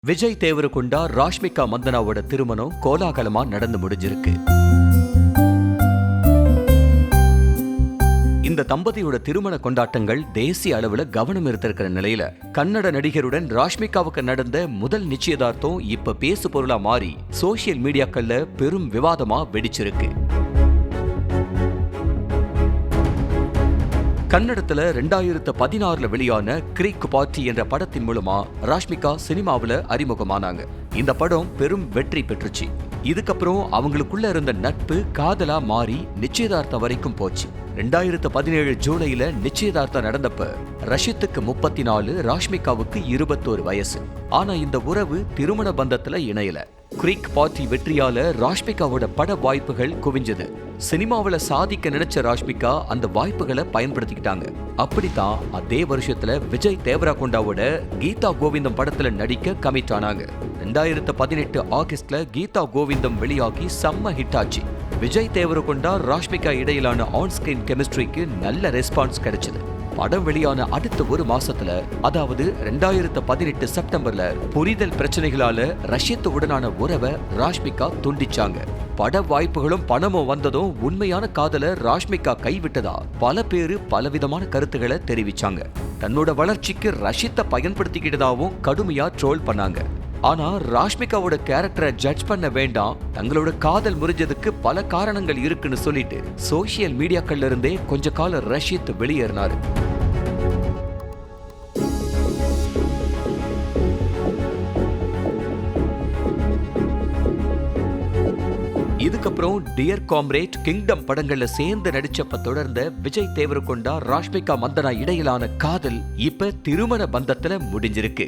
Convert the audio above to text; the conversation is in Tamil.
விஜய் தேவரகொண்டா ராஷ்மிகா மந்தனாவோட திருமணம் கோலாகலமா நடந்து முடிஞ்சிருக்கு. இந்த தம்பதியோட திருமண கொண்டாட்டங்கள் தேசிய அளவுல கவனம் இருந்திருக்கிற நிலையில கன்னட நடிகருடன் ராஷ்மிகாவுக்கு நடந்த முதல் நிச்சயதார்த்தம் இப்ப பேசு பொருளா மாறி சோசியல் மீடியாக்கள்ல பெரும் விவாதமா வெடிச்சிருக்கு. கன்னடத்துல 2016 வெளியான கிரீக் பார்ட்டி என்ற படத்தின் மூலமா ராஷ்மிகா சினிமாவுல அறிமுகமானாங்க. இந்த படம் பெரும் வெற்றி பெற்றுச்சு. இதுக்கப்புறம் அவங்களுக்குள்ள இருந்த நட்பு காதலா மாறி நிச்சயதார்த்தம் வரைக்கும் போச்சு. 2017 ஜூலைல நிச்சயதார்த்தம் நடந்தப்ப ரஷித்துக்கு 34, ராஷ்மிகாவுக்கு 21 வயசு. ஆனா இந்த உறவு திருமண பந்தத்துல இணையல. கிரீக் பார்ட்டி வெற்றியால ராஷ்மிகாவோட பட வாய்ப்புகள் குவிஞ்சது. சினிமாவில சாதிக்க நினைச்ச ராஷ்மிகா அந்த வாய்ப்புகளை பயன்படுத்திக்கிட்டாங்க. அப்படித்தான் அதே வருஷத்துல விஜய் தேவரகொண்டாவோட கீதா கோவிந்தம் படத்துல நடிக்க கமிட் ஆனாங்க. 2018 ஆகஸ்ட்ல கீதா கோவிந்தம் வெளியாகி செம்ம ஹிட் ஆச்சு. விஜய் தேவரகொண்டா ராஷ்மிகா இடையிலான ஆன்ஸ்கிரீன் கெமிஸ்ட்ரிக்கு நல்ல ரெஸ்பான்ஸ் கிடைச்சது. படம் வெளியான அடுத்த ஒரு மாசத்துல, அதாவது 2018 செப்டம்பர்ல புரிதல் பிரச்சனைகளால ரஷித் உடனான உறவை ராஷ்மிகா துண்டிச்சாங்க. பட வாய்ப்புகளும் பணமும் வந்ததும் உண்மையான காதல ராஷ்மிகா கைவிட்டதா பல பேரு பலவிதமான கருத்துக்களை தெரிவிச்சாங்க. தன்னோட வளர்ச்சிக்கு ரஷித்தை பயன்படுத்திக்கிட்டதாவும் கடுமையா ட்ரோல் பண்ணாங்க. ஆனா ராஷ்மிகாவோட கேரக்டரை ஜட்ஜ் பண்ண வேண்டாம், தங்களோட காதல் முறிஞ்சதுக்கு பல காரணங்கள் இருக்குன்னு சொல்லிட்டு சோசியல் மீடியாக்கள்ல இருந்தே கொஞ்ச காலம் ரஷித் வெளியேறினாரு. இதுக்கப்புறம் டியர் காம்ரேட், கிங்டம் படங்கள்ல சேர்ந்து நடிச்சப்ப தொடர்ந்த விஜய் தேவரகொண்டா ராஷ்மிகா மந்தனா இடையிலான காதல் இப்ப திருமண பந்தத்துல முடிஞ்சிருக்கு.